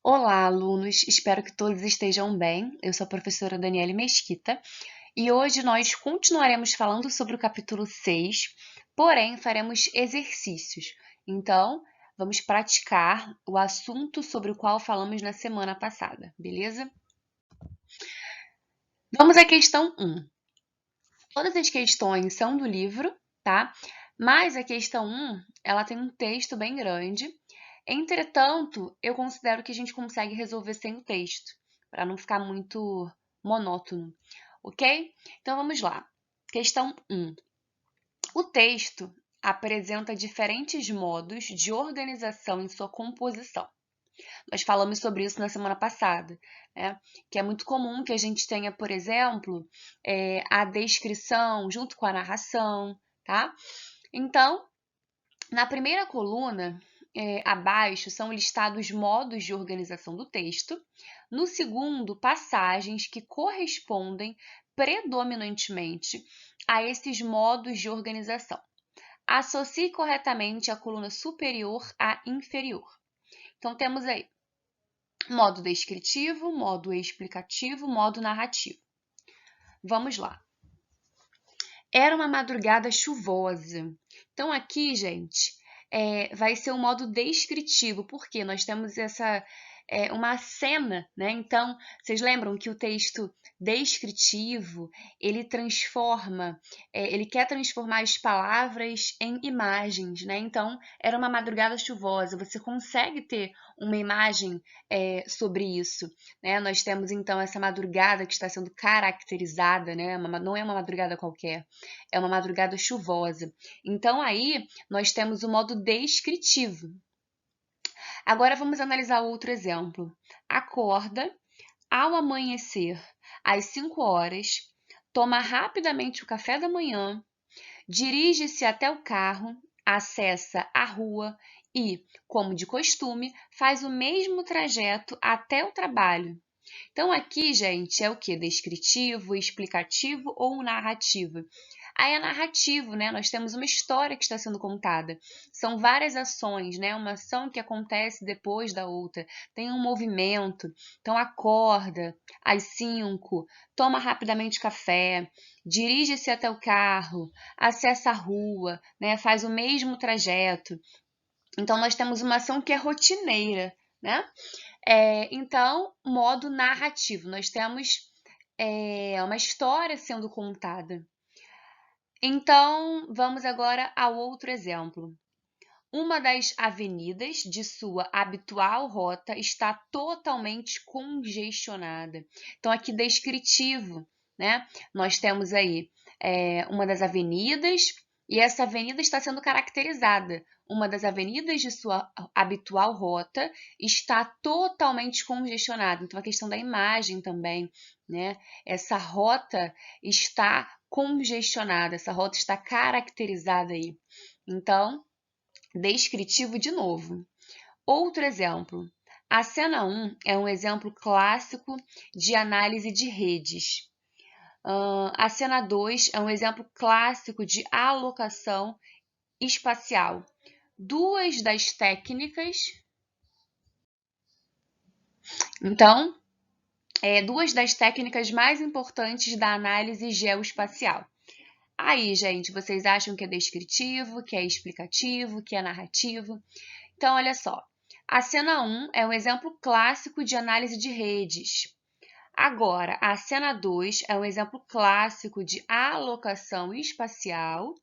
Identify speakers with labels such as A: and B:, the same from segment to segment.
A: Olá, alunos! Espero que todos estejam bem. Eu sou a professora Daniele Mesquita e hoje nós continuaremos falando sobre o capítulo 6, porém faremos exercícios. Então, vamos praticar o assunto sobre o qual falamos na semana passada, beleza? Vamos à questão 1. Todas as questões são do livro, tá? Mas a questão 1, ela tem um texto bem grande. Entretanto, eu considero que a gente consegue resolver sem o texto, para não ficar muito monótono, ok? Então vamos lá. Questão 1. O texto apresenta diferentes modos de organização em sua composição. Nós falamos sobre isso na semana passada, né? Que é muito comum que a gente tenha, por exemplo, a descrição junto com a narração, tá? Então, na primeira coluna, abaixo, são listados modos de organização do texto. No segundo, passagens que correspondem predominantemente a esses modos de organização. Associe corretamente a coluna superior à inferior. Então, temos aí modo descritivo, modo explicativo, modo narrativo. Vamos lá. Era uma madrugada chuvosa. Então, aqui, gente, vai ser o modo descritivo, porque nós temos uma cena, né? Então, vocês lembram que o texto descritivo, ele ele quer transformar as palavras em imagens, né? Então, era uma madrugada chuvosa. Você consegue ter uma imagem sobre isso, né? Nós temos, então, essa madrugada que está sendo caracterizada, né? Não é uma madrugada qualquer, é uma madrugada chuvosa. Então, aí, nós temos o modo descritivo. Agora, vamos analisar outro exemplo. Acorda ao amanhecer às 5 horas, toma rapidamente o café da manhã, dirige-se até o carro, acessa a rua e, como de costume, faz o mesmo trajeto até o trabalho. Então, aqui, gente, é o que? Descritivo, explicativo ou narrativo? Aí é narrativo, né? Nós temos uma história que está sendo contada. São várias ações, né? Uma ação que acontece depois da outra. Tem um movimento. Então, acorda às 5, toma rapidamente café, dirige-se até o carro, acessa a rua, né? Faz o mesmo trajeto. Então, nós temos uma ação que é rotineira, né? Então, modo narrativo. Nós temos uma história sendo contada. Então, vamos agora ao outro exemplo. Uma das avenidas de sua habitual rota está totalmente congestionada. Então, aqui descritivo, né? Nós temos aí uma das avenidas e essa avenida está sendo caracterizada. Uma das avenidas de sua habitual rota está totalmente congestionada. Então, a questão da imagem também, né? Essa rota está congestionada, essa rota está caracterizada aí. Então, descritivo de novo. Outro exemplo. A cena 1 é um exemplo clássico de análise de redes. A cena 2 é um exemplo clássico de alocação espacial. Então, duas das técnicas mais importantes da análise geoespacial. Aí, gente, vocês acham que é descritivo, que é explicativo, que é narrativo? Então, olha só. A cena 1 é um exemplo clássico de análise de redes. Agora, a cena 2 é um exemplo clássico de alocação espacial,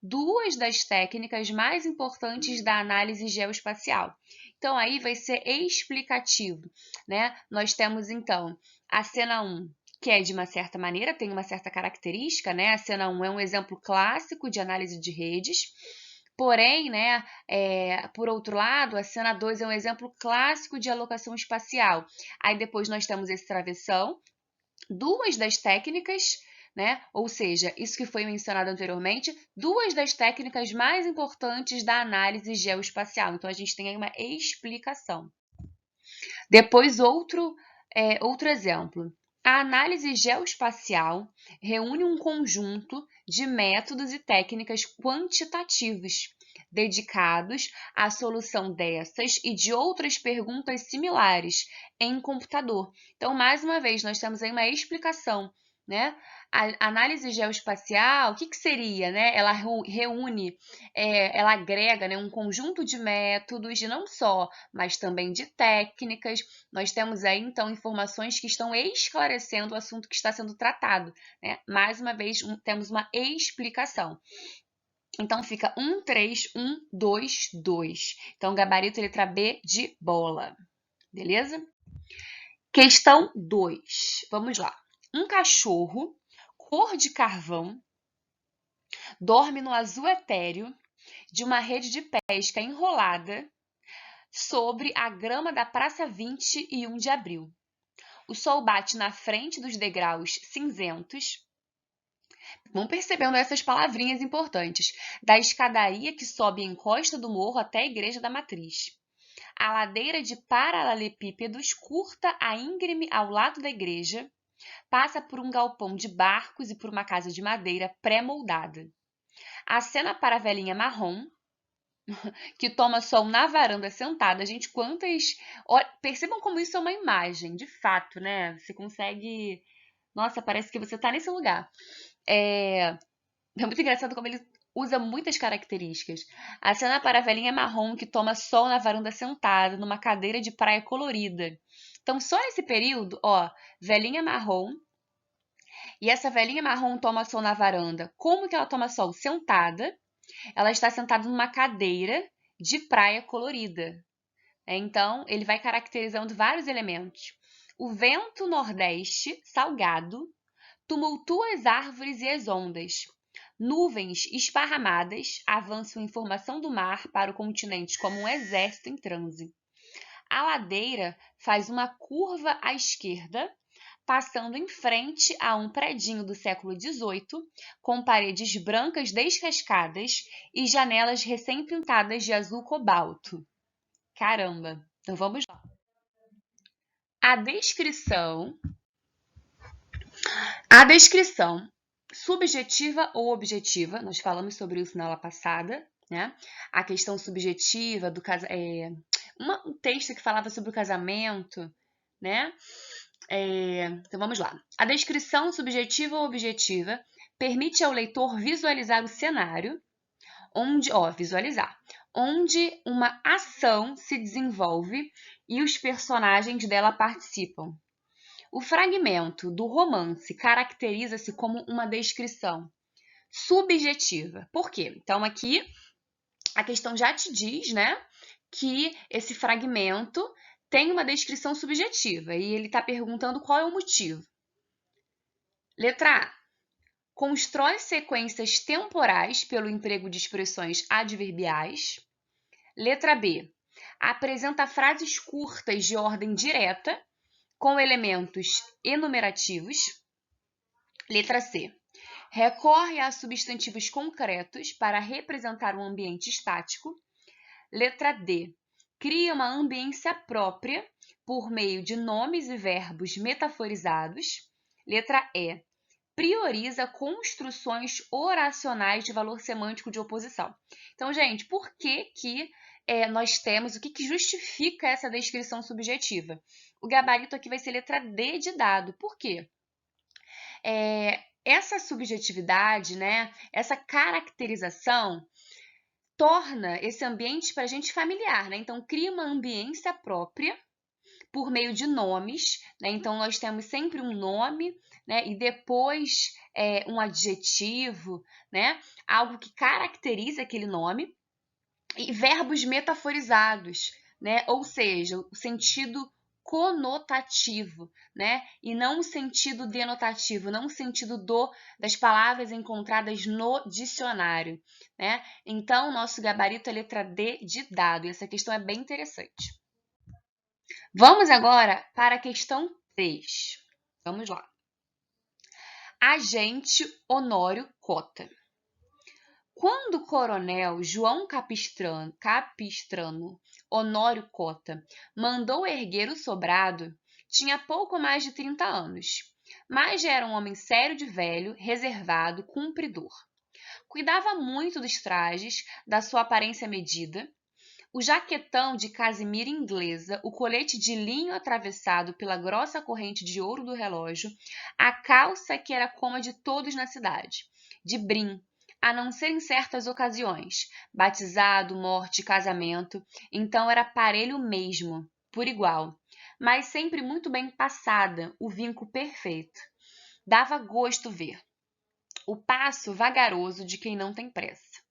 A: duas das técnicas mais importantes da análise geoespacial. Então, aí vai ser explicativo, né? Nós temos, então, a cena 1, que é de uma certa maneira, tem uma certa característica, né? A cena 1 é um exemplo clássico de análise de redes. Porém, né, por outro lado, a cena 2 é um exemplo clássico de alocação espacial. Aí depois nós temos esse travessão, duas das técnicas, né, ou seja, isso que foi mencionado anteriormente, duas das técnicas mais importantes da análise geoespacial. Então, a gente tem aí uma explicação. Depois, outro exemplo. A análise geoespacial reúne um conjunto de métodos e técnicas quantitativos dedicados à solução dessas e de outras perguntas similares em computador. Então, mais uma vez, nós temos aí uma explicação, né? A análise geoespacial, o que seria, né? Ela reúne, ela agrega, né, um conjunto de métodos, de não só, mas também de técnicas. Nós temos aí, então, informações que estão esclarecendo o assunto que está sendo tratado, né? Mais uma vez, temos uma explicação. Então, fica 1, 3, 1, 2, 2. Então, gabarito letra B de bola. Beleza? Questão 2. Vamos lá. Um cachorro, cor de carvão, dorme no azul etéreo de uma rede de pesca enrolada sobre a grama da Praça 21 de Abril. O sol bate na frente dos degraus cinzentos. Vão percebendo essas palavrinhas importantes. Da escadaria que sobe a encosta do morro até a Igreja da Matriz. A ladeira de paralelepípedos curta a íngreme ao lado da igreja, passa por um galpão de barcos e por uma casa de madeira pré-moldada. Acena para a velhinha marrom, que toma sol na varanda sentada. Gente, quantas... Percebam como isso é uma imagem, de fato, né? Você consegue... Nossa, parece que você está nesse lugar. É muito engraçado como ele usa muitas características. Acena para a velhinha marrom que toma sol na varanda sentada, numa cadeira de praia colorida. Então, só esse período, ó, velhinha marrom, e essa velhinha marrom toma sol na varanda. Como que ela toma sol? Sentada. Ela está sentada numa cadeira de praia colorida. Então, ele vai caracterizando vários elementos. O vento nordeste, salgado, tumultua as árvores e as ondas. Nuvens esparramadas avançam informação do mar para o continente como um exército em transe. A ladeira faz uma curva à esquerda, passando em frente a um predinho do século XVIII, com paredes brancas descascadas e janelas recém-pintadas de azul cobalto. Caramba! Então vamos lá. A descrição subjetiva ou objetiva, nós falamos sobre isso na aula passada, né? A questão subjetiva do um texto que falava sobre o casamento, né? Então vamos lá. A descrição subjetiva ou objetiva permite ao leitor visualizar o cenário onde uma ação se desenvolve e os personagens dela participam. O fragmento do romance caracteriza-se como uma descrição subjetiva. Por quê? Então, aqui a questão já te diz, né, que esse fragmento tem uma descrição subjetiva e ele está perguntando qual é o motivo. Letra A. Constrói sequências temporais pelo emprego de expressões adverbiais. Letra B. Apresenta frases curtas de ordem direta com elementos enumerativos. Letra C. Recorre a substantivos concretos para representar um ambiente estático. Letra D. Cria uma ambiência própria por meio de nomes e verbos metaforizados. Letra E. Prioriza construções oracionais de valor semântico de oposição. Então, gente, por que nós temos, o que justifica essa descrição subjetiva? O gabarito aqui vai ser letra D de dado. Por quê? Essa subjetividade, né, essa caracterização torna esse ambiente para a gente familiar, né? Então, cria uma ambiência própria por meio de nomes, né? Então, nós temos sempre um nome, né? E depois um adjetivo, né? Algo que caracteriza aquele nome. E verbos metaforizados, né? Ou seja, o sentido conotativo, né? E não o sentido denotativo, não o sentido das palavras encontradas no dicionário, né? Então, nosso gabarito é letra D de dado, e essa questão é bem interessante. Vamos agora para a questão 3. Vamos lá. Agente Honório Cota. Quando o coronel João Capistrano Honório Cota mandou erguer o sobrado, tinha pouco mais de 30 anos, mas já era um homem sério de velho, reservado, cumpridor. Cuidava muito dos trajes, da sua aparência medida. O jaquetão de casimira inglesa, o colete de linho atravessado pela grossa corrente de ouro do relógio, a calça que era como a de todos na cidade, de brim, a não ser em certas ocasiões, batizado, morte, casamento, então era parelho mesmo, por igual, mas sempre muito bem passada, o vinco perfeito. Dava gosto ver. O passo vagaroso de quem não tem pressa.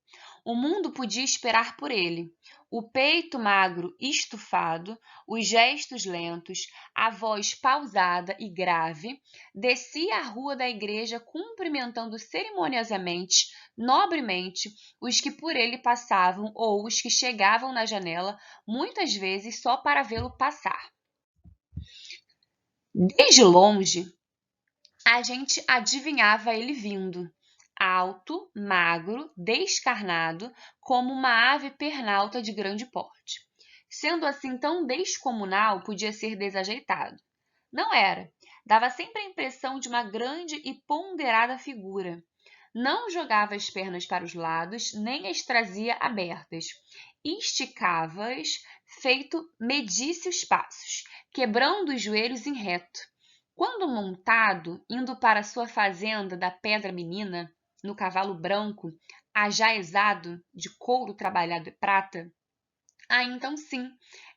A: O mundo podia esperar por ele. O peito magro estufado, os gestos lentos, a voz pausada e grave, descia a rua da igreja cumprimentando cerimoniosamente, nobremente, os que por ele passavam ou os que chegavam na janela, muitas vezes só para vê-lo passar. Desde longe, a gente adivinhava ele vindo, alto, magro, descarnado, como uma ave pernalta de grande porte. Sendo assim tão descomunal, podia ser desajeitado. Não era. Dava sempre a impressão de uma grande e ponderada figura. Não jogava as pernas para os lados, nem as trazia abertas. Esticava-as, feito medisse os passos, quebrando os joelhos em reto. Quando montado, indo para sua fazenda da Pedra Menina, no cavalo branco, ajaezado, de couro trabalhado e prata, aí então sim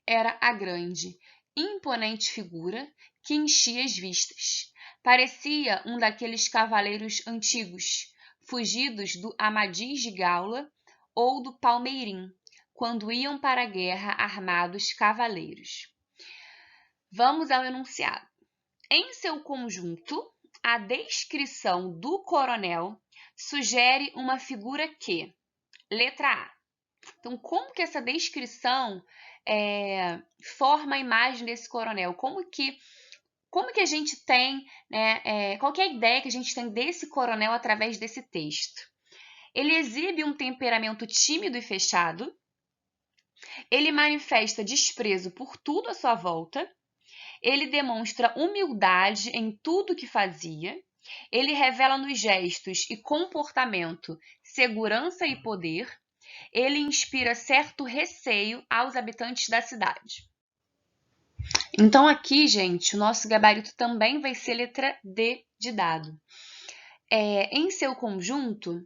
A: era a grande, imponente figura que enchia as vistas. Parecia um daqueles cavaleiros antigos, fugidos do Amadis de Gaula ou do Palmeirim, quando iam para a guerra armados cavaleiros. Vamos ao enunciado. Em seu conjunto, a descrição do coronel sugere uma figura que, letra A. Então, como que essa descrição forma a imagem desse coronel? Como que a gente tem, né, qual que é a ideia que a gente tem desse coronel através desse texto? Ele exibe um temperamento tímido e fechado, ele manifesta desprezo por tudo à sua volta, ele demonstra humildade em tudo que fazia, ele revela nos gestos e comportamento segurança e poder, ele inspira certo receio aos habitantes da cidade. Então aqui, gente, o nosso gabarito também vai ser letra D de dado. Em seu conjunto,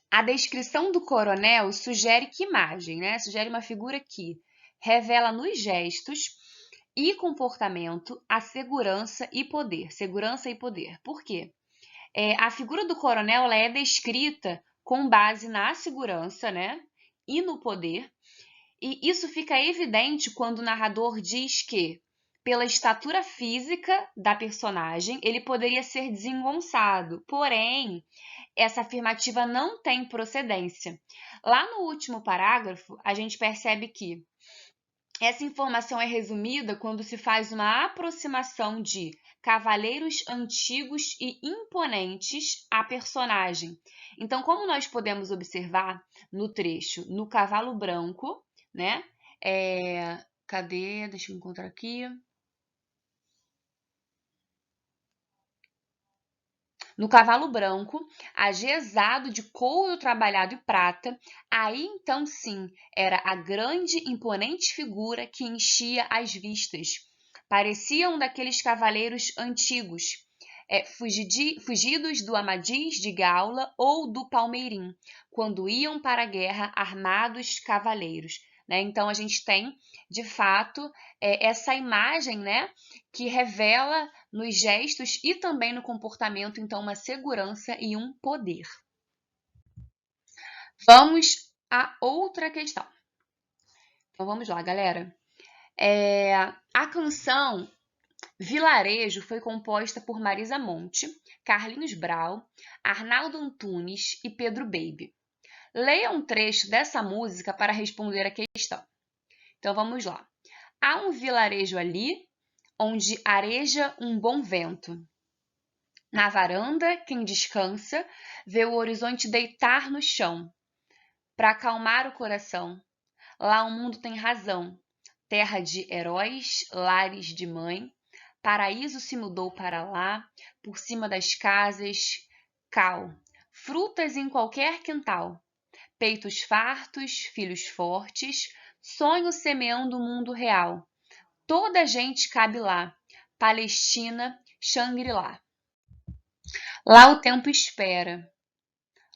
A: a descrição do coronel sugere que imagem, né? Sugere uma figura que revela nos gestos e comportamento a segurança e poder. Segurança e poder. Por quê? A figura do coronel ela é descrita com base na segurança, né? E no poder. E isso fica evidente quando o narrador diz que, pela estatura física da personagem, ele poderia ser desengonçado. Porém, essa afirmativa não tem procedência. Lá no último parágrafo, a gente percebe que essa informação é resumida quando se faz uma aproximação de cavaleiros antigos e imponentes à personagem. Então, como nós podemos observar no trecho, no cavalo branco, né? Cadê? Deixa eu encontrar aqui. No cavalo branco, ajesado de couro trabalhado e prata, aí então sim era a grande imponente figura que enchia as vistas. Parecia um daqueles cavaleiros antigos, fugidos do Amadis de Gaula ou do Palmeirim, quando iam para a guerra armados cavaleiros. Né? Então a gente tem, de fato, essa imagem, né, que revela nos gestos e também no comportamento, então, uma segurança e um poder. Vamos a outra questão. Então, vamos lá, galera. A canção Vilarejo foi composta por Marisa Monte, Carlinhos Brau, Arnaldo Antunes e Pedro Baby. Leia um trecho dessa música para responder a questão. Então, vamos lá. Há um vilarejo ali, onde areja um bom vento. Na varanda, quem descansa, vê o horizonte deitar no chão, para acalmar o coração. Lá o mundo tem razão, terra de heróis, lares de mãe, paraíso se mudou para lá, por cima das casas, cal, frutas em qualquer quintal, peitos fartos, filhos fortes, sonho semeando o mundo real. Toda a gente cabe lá, Palestina, Xangri-Lá. Lá o tempo espera,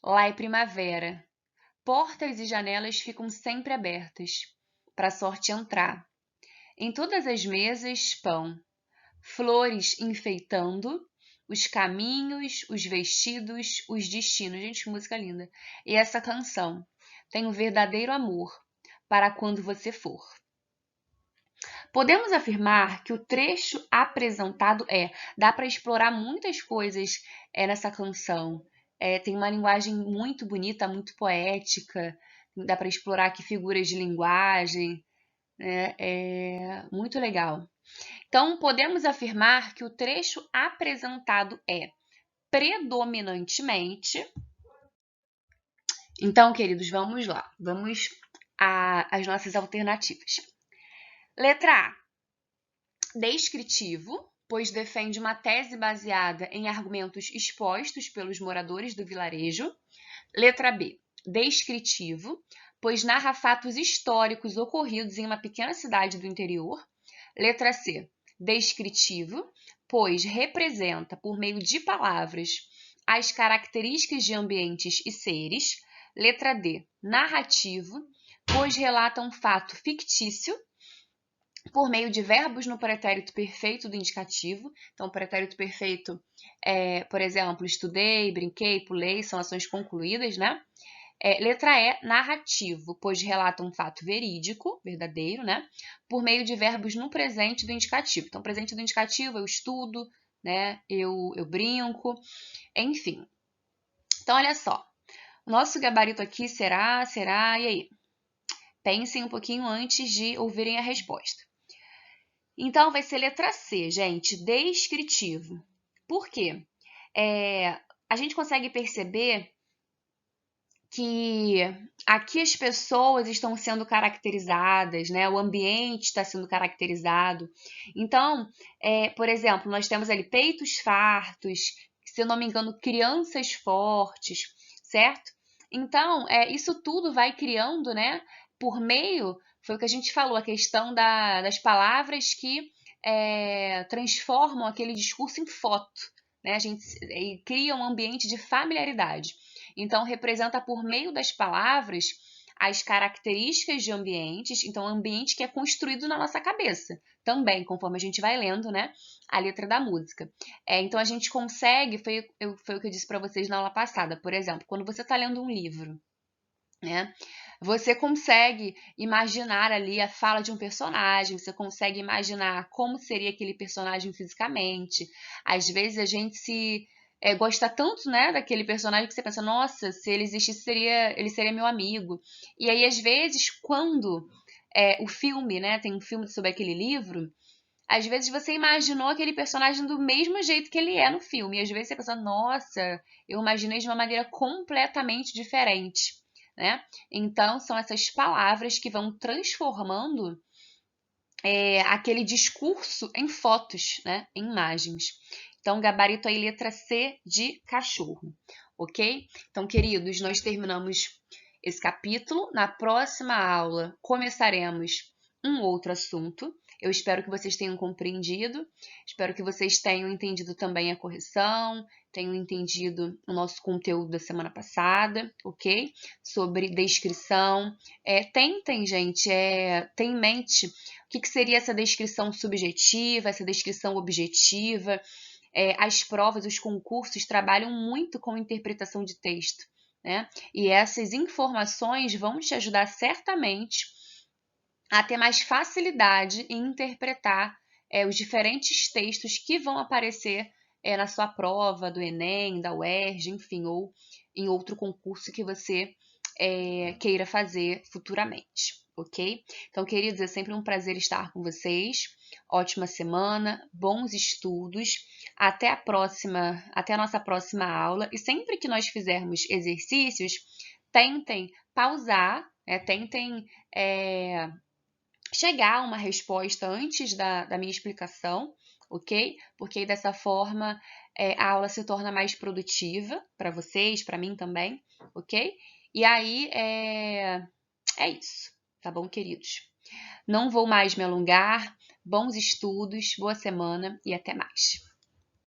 A: lá é primavera. Portas e janelas ficam sempre abertas, para a sorte entrar. Em todas as mesas, pão, flores enfeitando os caminhos, os vestidos, os destinos. Gente, que música linda. E essa canção tem um verdadeiro amor para quando você for. Podemos afirmar que o trecho apresentado dá para explorar muitas coisas nessa canção. Tem uma linguagem muito bonita, muito poética, dá para explorar aqui figuras de linguagem, né? É muito legal. Então, podemos afirmar que o trecho apresentado é predominantemente. Então, queridos, vamos lá. Vamos às nossas alternativas. Letra A, descritivo, pois defende uma tese baseada em argumentos expostos pelos moradores do vilarejo. Letra B, descritivo, pois narra fatos históricos ocorridos em uma pequena cidade do interior. Letra C, descritivo, pois representa, por meio de palavras, as características de ambientes e seres. Letra D, narrativo, pois relata um fato fictício por meio de verbos no pretérito perfeito do indicativo. Então, o pretérito perfeito por exemplo, estudei, brinquei, pulei, são ações concluídas, né? Letra E, narrativo, pois relata um fato verídico, verdadeiro, né? Por meio de verbos no presente do indicativo. Então, presente do indicativo, eu estudo, né? Eu brinco, enfim. Então, olha só. O nosso gabarito aqui será, e aí? Pensem um pouquinho antes de ouvirem a resposta. Então, vai ser letra C, gente, descritivo. Por quê? A gente consegue perceber que aqui as pessoas estão sendo caracterizadas, né? O ambiente está sendo caracterizado. Então, por exemplo, nós temos ali peitos fartos, se eu não me engano, crianças fortes, certo? Então, isso tudo vai criando, né? Por meio, foi o que a gente falou, a questão das palavras que transformam aquele discurso em foto, né? A gente cria um ambiente de familiaridade. Então, representa por meio das palavras as características de ambientes, então, ambiente que é construído na nossa cabeça, também, conforme a gente vai lendo, né, a letra da música. Então, a gente consegue, foi o que eu disse para vocês na aula passada, por exemplo, quando você está lendo um livro, né, você consegue imaginar ali a fala de um personagem, você consegue imaginar como seria aquele personagem fisicamente. Às vezes a gente gosta tanto, né, daquele personagem que você pensa, nossa, se ele existisse, ele seria meu amigo. E aí, às vezes, quando o filme, né, tem um filme sobre aquele livro, às vezes você imaginou aquele personagem do mesmo jeito que ele é no filme. E às vezes você pensa, nossa, eu imaginei de uma maneira completamente diferente, né? Então, são essas palavras que vão transformando aquele discurso em fotos, né? Em imagens. Então, gabarito aí, letra C de cachorro, ok? Então, queridos, nós terminamos esse capítulo. Na próxima aula, começaremos um outro assunto. Eu espero que vocês tenham compreendido, espero que vocês tenham entendido também a correção, tenham entendido o nosso conteúdo da semana passada, ok? Sobre descrição. Tentem, gente, ter em mente o que seria essa descrição subjetiva, essa descrição objetiva. As provas, os concursos trabalham muito com interpretação de texto, né? E essas informações vão te ajudar certamente a ter mais facilidade em interpretar os diferentes textos que vão aparecer na sua prova do Enem, da UERJ, enfim, ou em outro concurso que você queira fazer futuramente, ok? Então, queridos, é sempre um prazer estar com vocês. Ótima semana, bons estudos. Até a nossa próxima aula. E sempre que nós fizermos exercícios, tentem pausar, tentem chegar a uma resposta antes da minha explicação, ok? Porque aí dessa forma a aula se torna mais produtiva para vocês, para mim também, ok? E aí é isso, tá bom, queridos? Não vou mais me alongar. Bons estudos, boa semana e até mais.